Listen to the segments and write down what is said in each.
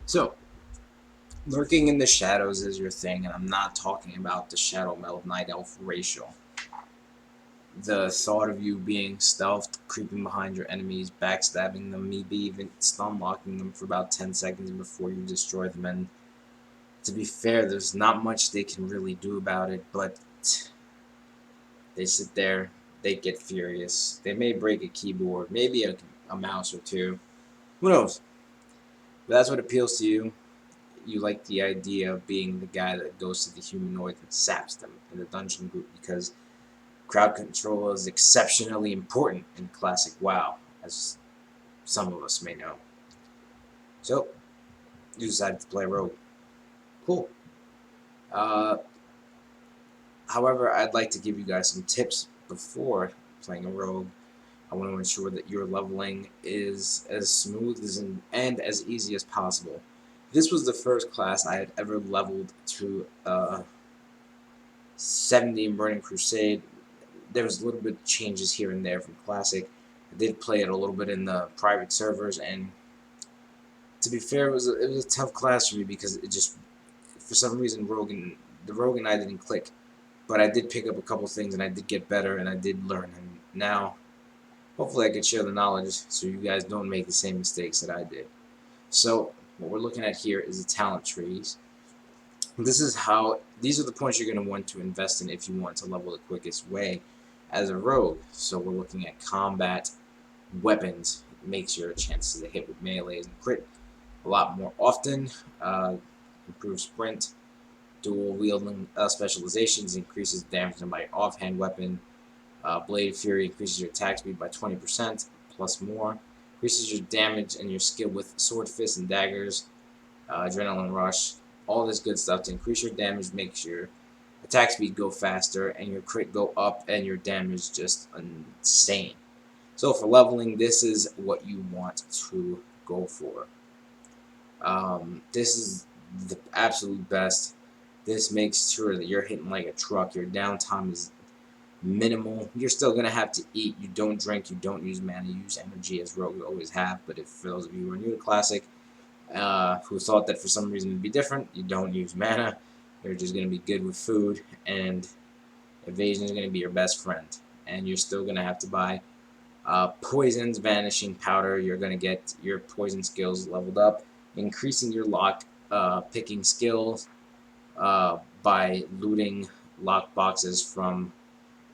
So, lurking in the shadows is your thing, and I'm not talking about the Shadow Metal Night Elf racial. The thought of you being stealthed, creeping behind your enemies, backstabbing them, maybe even stun locking them for about 10 seconds before you destroy them. And to be fair, there's not much they can really do about it, but they sit there, they get furious. They may break a keyboard, maybe a mouse or two. Who knows? But that's what appeals to you. You like the idea of being the guy that goes to the humanoids and saps them in the dungeon group because crowd control is exceptionally important in classic WoW, as some of us may know. So, you decided to play rogue. Cool. Uh, However, I'd like to give you guys some tips before playing a rogue. I want to ensure that your leveling is as smooth and as easy as possible. This was the first class I had ever leveled to 70 in Burning Crusade. There was a little bit of changes here and there from Classic. I did play it a little bit in the private servers, and to be fair, it was a tough class for me because it just for some reason the Rogue and I didn't click. But I did pick up a couple things, and I did get better, and I did learn. And now, hopefully, I can share the knowledge so you guys don't make the same mistakes that I did. So what we're looking at here is the talent trees. These are the points you're going to want to invest in if you want to level the quickest way as a rogue. So we're looking at combat weapons. It makes your chances to hit with melees and crit a lot more often. Improves sprint. Dual wielding specializations increases damage by offhand weapon. Blade Fury increases your attack speed by 20% plus more. Increases your damage and your skill with sword, fists, and daggers. Adrenaline rush. All this good stuff to increase your damage makes your attack speed go faster and your crit go up and your damage just insane. So for leveling, this is what you want to go for. This is the absolute best. This makes sure that you're hitting like a truck. Your downtime is minimal. You're still gonna have to eat. You don't drink. You don't use mana. You use energy as rogues always have. But if for those of you who are new to Classic, who thought that for some reason it'd be different, you don't use mana. You're just gonna be good with food, and evasion is gonna be your best friend. And you're still gonna have to buy poisons, vanishing powder. You're gonna get your poison skills leveled up, increasing your lock picking skills by looting lock boxes from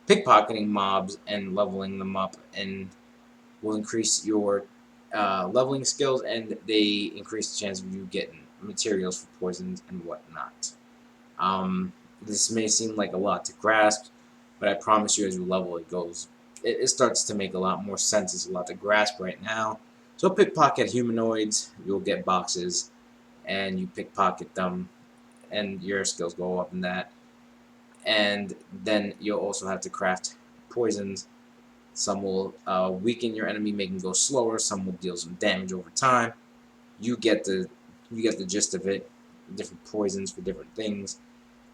pickpocketing mobs and leveling them up, and will increase your leveling skills, and they increase the chance of you getting materials for poisons and whatnot. This may seem like a lot to grasp, but I promise you, as you level, it starts to make a lot more sense. It's a lot to grasp right now. So pickpocket humanoids, you'll get boxes, and you pickpocket them, and your skills go up in that. And then you'll also have to craft poisons. Some will weaken your enemy, make them go slower. Some will deal some damage over time. You get the you get the gist of it. Different poisons for different things,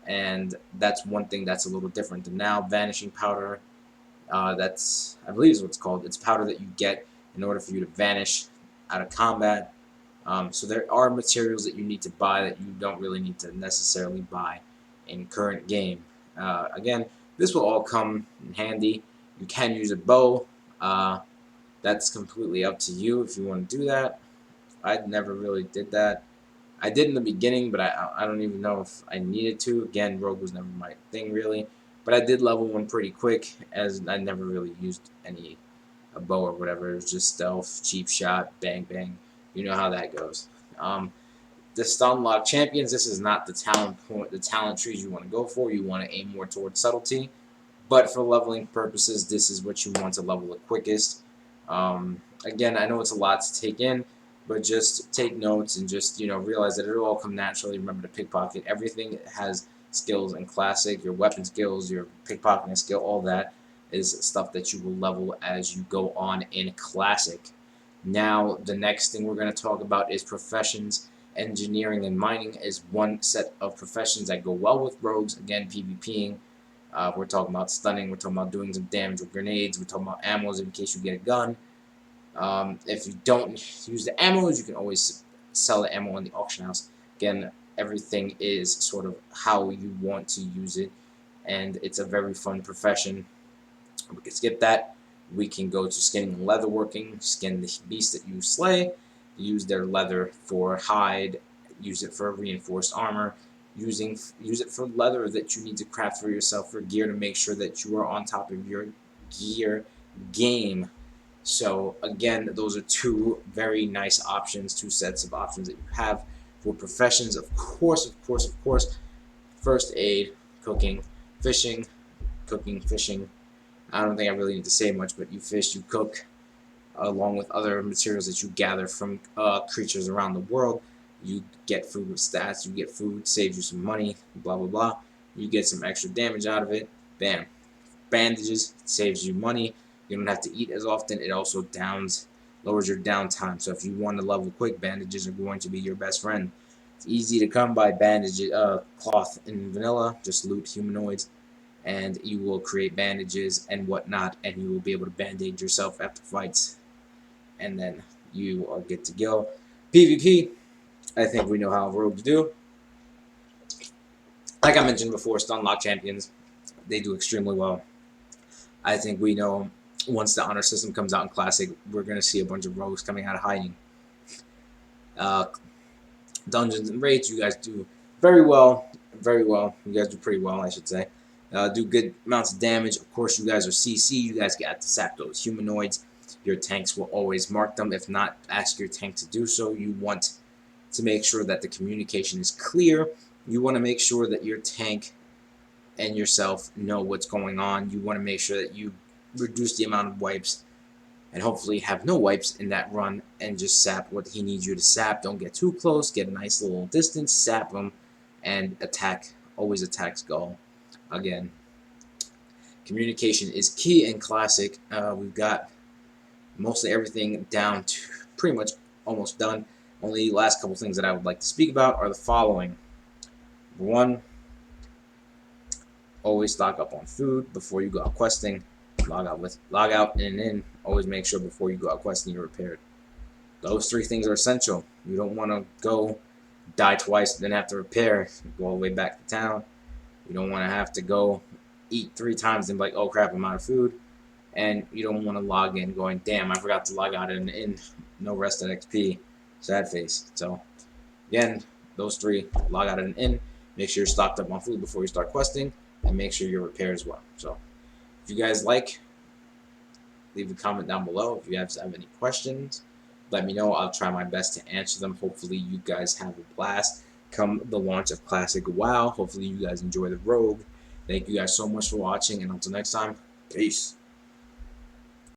and that's one thing that's a little different than now. Vanishing powder. That's I believe is what it's called. It's powder that you get in order for you to vanish out of combat. So there are materials that you need to buy that you don't really need to necessarily buy in current game. Again, this will all come in handy. You can use a bow. Uh, that's completely up to you if you want to do that. I never really did that. I did in the beginning, but I don't even know if I needed to. Again, rogue was never my thing really, but I did level one pretty quick as I never really used any a bow or whatever. It was just stealth, cheap shot, bang bang. You know how that goes. Um, the stun lock champions. This is not the talent trees you want to go for. You want to aim more towards subtlety. But for leveling purposes, this is what you want to level the quickest. Again, I know it's a lot to take in, but just take notes and just realize that it'll all come naturally. Remember to pickpocket. Everything has skills in classic. Your weapon skills, your pickpocketing skill, all that is stuff that you will level as you go on in classic. Now, the next thing we're going to talk about is professions. Engineering and mining is one set of professions that go well with rogues. Again, PvPing. We're talking about stunning. We're talking about doing some damage with grenades. We're talking about ammos in case you get a gun. If you don't use the ammos, you can always sell the ammo in the auction house. Again, everything is sort of how you want to use it, and it's a very fun profession. We can skip that. We can go to skinning and leatherworking. Skin the beast that you slay. Use their leather for hide. Use it for reinforced armor. Use it for leather that you need to craft for yourself for gear to make sure that you are on top of your gear game. So again, those are two very nice options, two sets of options that you have for professions. Of course, of course, of course. First aid, cooking, fishing, cooking, fishing. I don't think I really need to say much, but you fish, you cook, along with other materials that you gather from creatures around the world. You get food with stats, you get food, saves you some money, blah, blah, blah. You get some extra damage out of it. Bam. Bandages, saves you money. You don't have to eat as often. It also lowers your downtime. So if you want to level quick, bandages are going to be your best friend. It's easy to come by bandages, cloth in vanilla. Just loot humanoids, and you will create bandages and whatnot, and you will be able to band-aid yourself after fights, and then you are good to go. PvP, I think we know how rogues do. Like I mentioned before, Stunlock champions, they do extremely well. I think we know once the honor system comes out in Classic, we're going to see a bunch of rogues coming out of hiding. Dungeons and raids, you guys do very well. Very well. You guys do pretty well, I should say. Do good amounts of damage. Of course, you guys are CC. You guys got to sap those humanoids. Your tanks will always mark them. If not, ask your tank to do so. You want to make sure that the communication is clear. You want to make sure that your tank and yourself know what's going on. You want to make sure that you reduce the amount of wipes and hopefully have no wipes in that run and just sap what he needs you to sap. Don't get too close. Get a nice little distance. Sap him and attack. Always attack Skull. Again, communication is key in Classic. We've got mostly everything down to pretty much almost done. Only last couple things that I would like to speak about are the following. Number one, always stock up on food before you go out questing. Log out in and in. Always make sure before you go out questing you're repaired. Those three things are essential. You don't want to go die twice, then have to repair, go all the way back to town. You don't want to have to go eat 3 times and be like, oh crap, I'm out of food. And you don't want to log in going, damn, I forgot to log out in, no rest at XP. Sad face. So again, those 3, log out and in. Make sure you're stocked up on food before you start questing, and make sure you're repaired as well. So if you guys like, leave a comment down below. If you guys have any questions, let me know. I'll try my best to answer them. Hopefully you guys have a blast come the launch of Classic WoW. Hopefully you guys enjoy the Rogue. Thank you guys so much for watching, and until next time, peace.